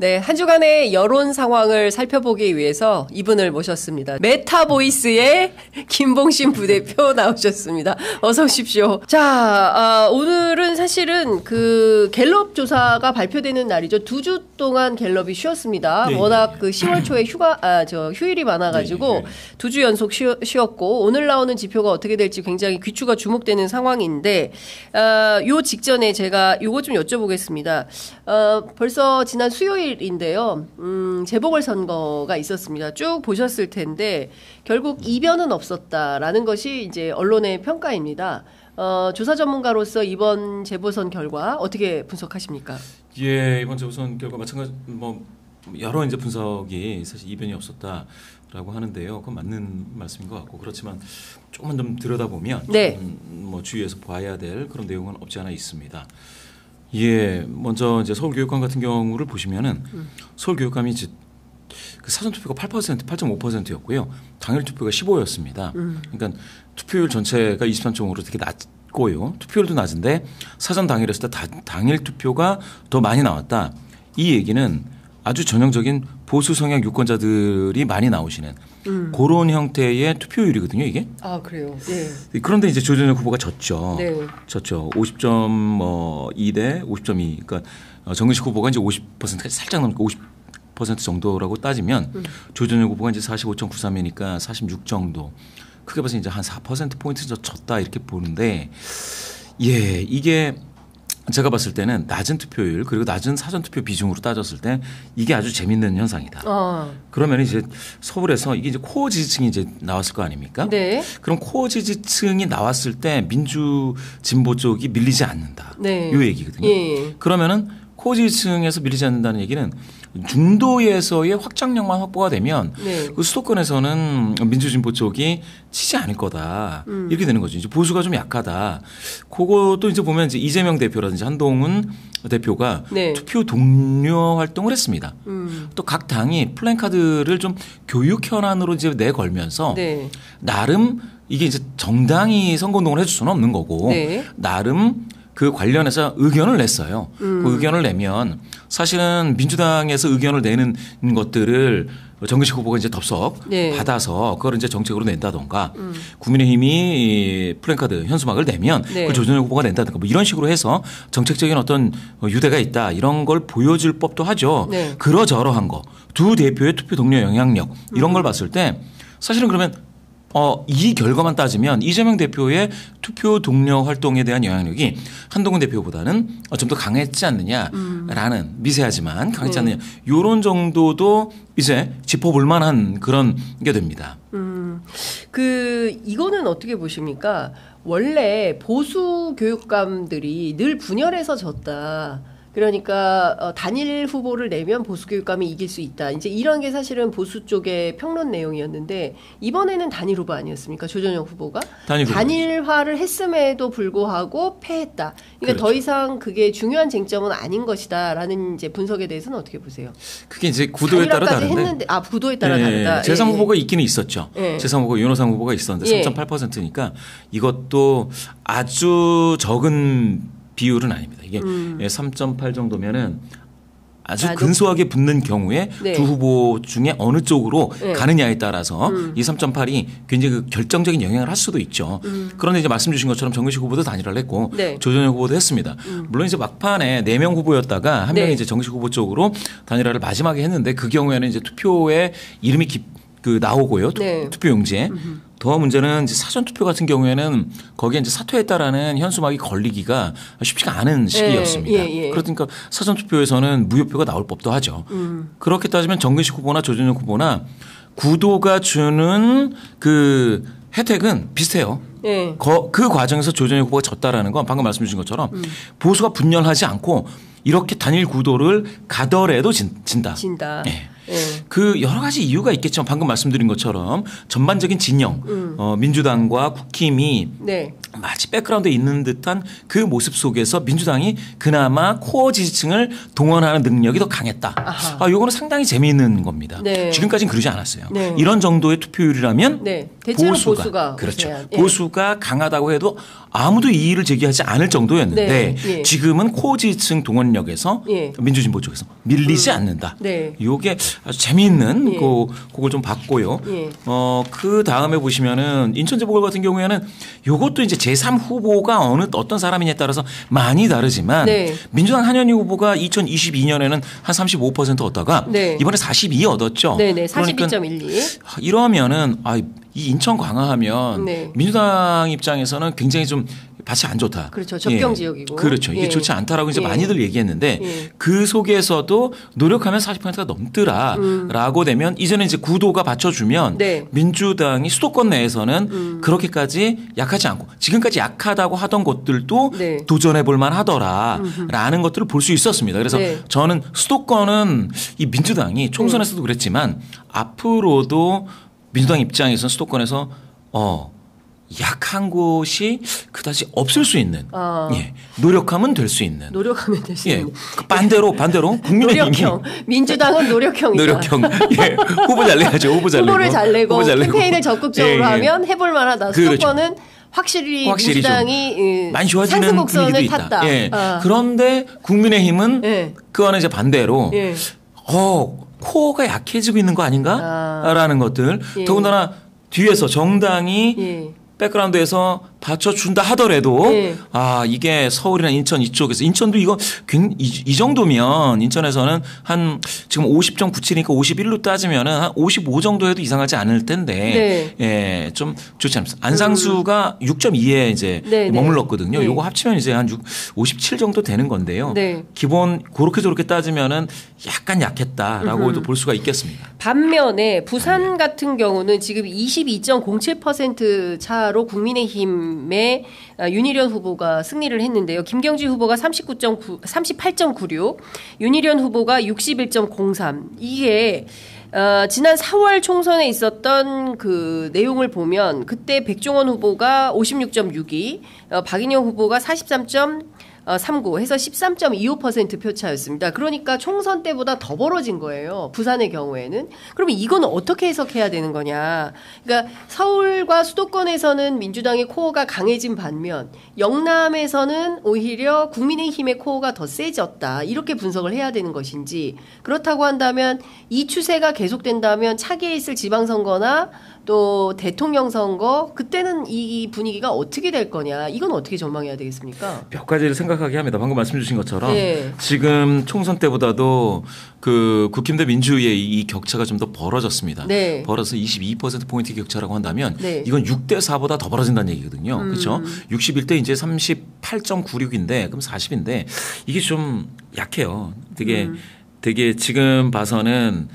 네, 한 주간의 여론 상황을 살펴보기 위해서 이분을 모셨습니다. 메타보이스의 김봉신 부대표 나오셨습니다. 어서 오십시오. 자, 오늘은 사실은 그 갤럽 조사가 발표되는 날이죠. 2주 동안 갤럽이 쉬었습니다. 네, 워낙 그 10월 초에 휴일이 많아가지고 2주 연속 쉬었고 오늘 나오는 지표가 어떻게 될지 굉장히 귀추가 주목되는 상황인데 요 직전에 제가 요거 좀 여쭤보겠습니다. 벌써 지난 수요일인데요. 재보궐선거가 있었습니다. 쭉 보셨을 텐데 결국 이변은 없었다라는 것이 이제 언론의 평가입니다. 조사 전문가로서 이번 재보선 결과 어떻게 분석하십니까? 예, 이번 재보선 결과 마찬가지 여러 이제 분석이 사실 이변이 없었다라고 하는데요. 그건 맞는 말씀인 것 같고 그렇지만 조금만 좀 들여다보면 네. 주의해서 봐야 될 그런 내용은 없지 않아 있습니다. 예, 먼저 이제 서울교육감 같은 경우를 보시면은 서울교육감이 이제 그 사전 투표가 8%, 8.5%였고요. 당일 투표가 15였습니다. 그러니까 투표율 전체가 23.5로 되게 낮고요. 투표율도 낮은데 사전 당일 했을 때 당일 투표가 더 많이 나왔다. 이 얘기는 아주 전형적인 보수 성향 유권자들이 많이 나오시는 그런 형태의 투표율이거든요, 이게. 아, 그래요. 네. 그런데 이제 조전혁 후보가 졌죠. 네. 졌죠. 50.2 대 50.2. 그러니까 정근식 후보가 이제 50%까지 살짝 넘고 50% 정도라고 따지면 조전혁 후보가 이제 45.93이니까 46 정도. 크게 봐서 이제 한 4% 포인트 졌다 이렇게 보는데, 예, 이게 제가 봤을 때는 낮은 투표율 그리고 낮은 사전 투표 비중으로 따졌을 때 이게 아주 재밌는 현상이다. 그러면 이제 서울에서 이게 이제 코어 지지층이 이제 나왔을 거 아닙니까? 네. 그럼 코어 지지층이 나왔을 때 민주 진보 쪽이 밀리지 않는다. 네. 이 얘기거든요. 예. 그러면은 코어 지지층에서 밀리지 않는다는 얘기는 중도에서의 확장력만 확보가 되면 네. 그 수도권에서는 민주진보 쪽이 치지 않을 거다. 이렇게 되는 거죠. 이제 보수가 좀 약하다. 그것도 이제 보면 이제 이재명 대표라든지 한동훈 대표가 네. 투표 독려 활동을 했습니다. 또 각 당이 플랜카드를 좀 교육 현안으로 이제 내걸면서 네. 나름 이게 이제 정당이 선거운동을 해줄 수는 없는 거고 네. 나름 그 관련해서 의견을 냈어요. 그 의견을 내면 사실은 민주당에서 의견을 내는 것들을 정근식 후보가 이제 덥석 네. 받아서 그걸 이제 정책으로 낸다던가 국민의힘이 플랜카드 현수막을 내면 네. 그 조전혁 후보가 낸다든가 뭐 이런 식으로 해서 정책적인 어떤 유대가 있다 이런 걸 보여줄 법도 하죠. 네. 그러저러한 거 두 대표의 투표 동료 영향력 이런 걸 봤을 때 사실은 그러면 이 결과만 따지면 이재명 대표의 투표 동료 활동에 대한 영향력이 한동훈 대표보다는 좀 더 강했지 않느냐라는 미세하지만 강했지 않느냐 이런 정도도 이제 짚어볼 만한 그런 게 됩니다. 이거는 어떻게 보십니까? 원래 보수 교육감들이 늘 분열해서 졌다. 그러니까 단일 후보를 내면 보수 교육감이 이길 수 있다. 이제 이런 게 사실은 보수 쪽의 평론 내용이었는데 이번에는 단일 후보 아니었습니까? 조전혁 후보가 단일화를 했음에도 불구하고 패했다. 그러니까 그렇죠. 더 이상 그게 중요한 쟁점은 아닌 것이다라는 이제 분석에 대해서는 어떻게 보세요? 그게 이제 구도에 따라 다른데. 했는데 구도에 따라 다르다. 제3 후보가 있기는 있었죠. 예. 제3 후보가 윤호상 후보가 있었는데 3.8%니까 이것도 아주 적은 비율은 아닙니다. 이게 3.8 정도면은 아주 근소하게 붙는 경우에 네. 두 후보 중에 어느 쪽으로 네. 가느냐에 따라서 이 3.8이 굉장히 그 결정적인 영향을 할 수도 있죠. 그런데 이제 말씀 주신 것처럼 정근식 후보도 단일화를 했고 네. 조전혁 후보도 했습니다. 물론 이제 막판에 4명 후보였다가 한 네. 명이 이제 정근식 후보 쪽으로 단일화를 마지막에 했는데 그 경우에는 이제 투표에 이름이 나오고요. 네. 투표용지에. 더 문제는 이제 사전 투표 같은 경우에는 거기에 이제 사퇴했다라는 현수막이 걸리기가 쉽지가 않은 시기였습니다. 예. 그러니까 사전 투표에서는 무효표가 나올 법도 하죠. 그렇게 따지면 정근식 후보나 조전혁 후보나 구도가 주는 그 혜택은 비슷해요. 네. 그 과정에서 조전혁 후보가 졌다라는 건 방금 말씀 주신 것처럼 보수가 분열하지 않고 이렇게 단일 구도를 가더라도 진다. 네. 그 여러 가지 이유가 있겠지만 방금 말씀드린 것처럼 전반적인 진영 민주당과 국힘이 네. 마치 백그라운드에 있는 듯한 그 모습 속에서 민주당이 그나마 코어 지지층을 동원하는 능력이 더 강했다. 이거는 상당히 재미있는 겁니다. 네. 지금까지는 그러지 않았어요. 네. 이런 정도의 투표율이라면 네. 대체로 보수가 그렇죠. 우세한. 보수가 강하다고 해도 아무도 이의를 제기하지 않을 정도였는데 네. 지금은 코지층 동원력에서 민주진보 쪽에서 밀리지 않는다. 이게 아주 재미있는 그걸 좀 봤고요. 그 다음에 보시면은 인천 재보궐 같은 경우에는 이것도 이제 제3 후보가 어떤 사람이냐에 따라서 많이 다르지만 민주당 한현희 후보가 2022년에는 한 35% 얻다가 이번에 42 얻었죠. 네네. 42.12. 이러면은 이 인천 강화하면 민주당 입장에서는 굉장히 좀 밭이 안 좋다. 그렇죠. 접경 지역이고. 그렇죠. 이게 좋지 않다라고 이제 많이들 얘기했는데 그 속에서도 노력하면 40%가 넘더라라고 되면 이제는 이제 구도가 받쳐주면 민주당이 수도권 내에서는 그렇게까지 약하지 않고 지금까지 약하다고 하던 곳들도 도전해 볼 만하더라라는 것들을 볼 수 있었습니다. 그래서 저는 수도권은 이 민주당이 총선에서도 그랬지만 앞으로도 민주당 입장에서는 수도권에서 약한 곳이 그다지 없을 수 있는 노력하면 될 수 있는 있는 반대로 국민의힘이 노력형 민주당은 노력형이다. 노력형 후보 잘 내야죠. 후보를 잘 내고 캠페인을 적극적으로 하면 해볼 만하다. 수도권은 확실히 민주당이 많이 좋아지는 상승곡선을 탔다. 그런데 국민의힘은 그 안에 이제 반대로 코어가 약해지고 있는 거 아닌가라는 것들 더군다나 뒤에서 정당이 백그라운드에서 받쳐준다 하더라도 이게 서울이나 인천 이쪽에서 인천도 이거 이 정도면 인천에서는 한 지금 50.97이니까 51로 따지면은 한 55 정도 해도 이상하지 않을 텐데 좀 좋지 않습니다. 안상수가 6.2에 이제 머물렀거든요. 요거 합치면 이제 한 57 정도 되는 건데요. 기본 그렇게 저렇게 따지면은 약간 약했다라고도 볼 수가 있겠습니다. 반면에 부산 같은 경우는 지금 22.07% 차로 국민의힘의 윤희련 후보가 승리를 했는데요. 김경지 후보가 38.96, 윤희련 후보가 61.03. 이게 지난 4월 총선에 있었던 그 내용을 보면 그때 백종원 후보가 56.62, 박인영 후보가 43.39 해서 13.25% 표차였습니다. 그러니까 총선 때보다 더 벌어진 거예요. 부산의 경우에는. 그러면 이건 어떻게 해석해야 되는 거냐. 그러니까 서울과 수도권에서는 민주당의 코어가 강해진 반면 영남에서는 오히려 국민의힘의 코어가 더 세졌다. 이렇게 분석을 해야 되는 것인지, 그렇다고 한다면 이 추세가 계속된다면 차기에 있을 지방선거나 또 대통령 선거 그때는 이 분위기가 어떻게 될 거냐, 이건 어떻게 전망해야 되겠습니까? 몇 가지를 생각하게 합니다. 방금 말씀 주신 것처럼 지금 총선 때보다도 그 국힘 대 민주의 이 격차가 좀 더 벌어졌습니다. 벌어서 22%포인트 격차라고 한다면 이건 6대 4보다 더 벌어진다는 얘기거든요. 그렇죠? 61대 이제 38.96인데 그럼 40인데 이게 좀 약해요. 되게 지금 봐서는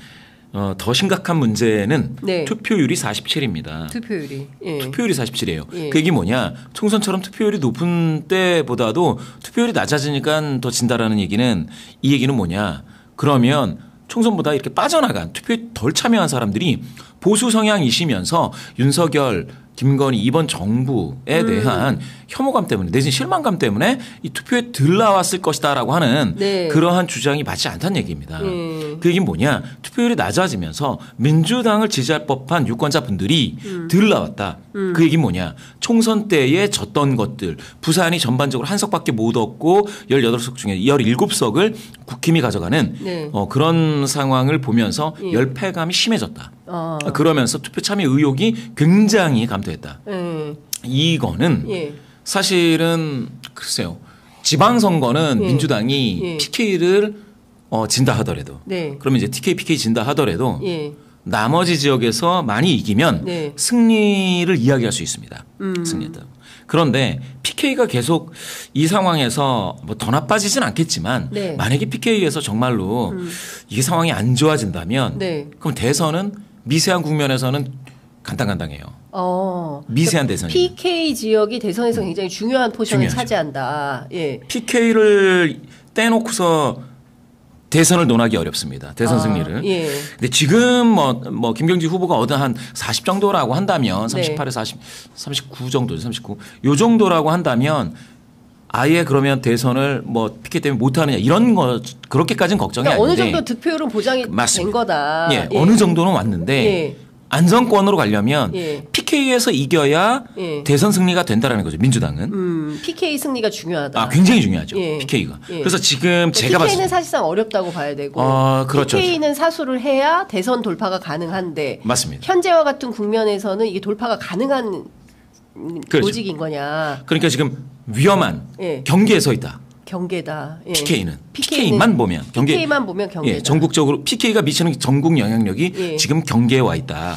더 심각한 문제는 투표율이 47입니다. 투표율이 47이에요. 그 얘기 뭐냐. 총선처럼 투표율이 높은 때보다도 투표율이 낮아지니까 더 진다라는 얘기는, 이 얘기는 뭐냐. 그러면 총선보다 이렇게 빠져나간, 투표에 덜 참여한 사람들이 보수 성향이시면서 윤석열, 김건희 이번 정부에 대한 혐오감 때문에 내지는 실망감 때문에 이 투표에 덜 나왔을 것이다라고 하는 그러한 주장이 맞지 않다는 얘기입니다. 그 얘기는 뭐냐. 투표율이 낮아지면서 민주당을 지지할 법한 유권자분들이 덜 나왔다. 그 얘기는 뭐냐. 총선 때에 졌던 것들, 부산이 전반적으로 한 석밖에 못 얻고 18석 중에 17석을 국힘이 가져가는 그런 상황을 보면서 열패감이 심해졌다. 그러면서 투표 참여 의욕이 굉장히 감퇴했다. 이거는 사실은 글쎄요. 지방선거는 민주당이 PK를 진다 하더라도 그러면 이제 TK, PK 진다 하더라도 나머지 지역에서 많이 이기면 승리를 이야기할 수 있습니다. 승리했다. 그런데 PK가 계속 이 상황에서 뭐 더 나빠지진 않겠지만 만약에 PK에서 정말로 이게 상황이 안 좋아진다면 그럼 대선은 미세한 국면에서는 간당간당해요. 미세한 대선이. PK 지역이 대선에서 굉장히 중요한 포션을 차지한다. PK를 떼놓고서 대선을 논하기 어렵습니다. 대선 승리를. 근데 지금 뭐 김경지 후보가 얻은 한 40 정도라고 한다면 38에 40, 39 정도, 39. 요 정도라고 한다면 아예 그러면 대선을 뭐 PK 때문에 못하느냐 이런 거 그렇게까지는 걱정이 그러니까 아닌데. 어느 정도 득표율은 보장이 된 거다. 어느 정도는 왔는데 안정권으로 가려면 예. PK에서 이겨야 예. 대선 승리가 된다라는 거죠. 민주당은. PK 승리가 중요하다. 굉장히 중요하죠. 예. PK가. 예. 그래서 지금 제가 봤을 PK는 때 사실상 어렵다고 봐야 되고 그렇죠. PK는 사수를 해야 대선 돌파가 가능한데 맞습니다. 현재와 같은 국면에서는 이게 돌파가 가능한 그렇죠. 조직인 거냐. 그러니까 지금 위험한 예. 경계에 서 있다. 경계다. 예. PK만 보면 PK만 보면 경계다. 예, 전국적으로 PK가 미치는 전국 영향력이 예. 지금 경계에 와 있다.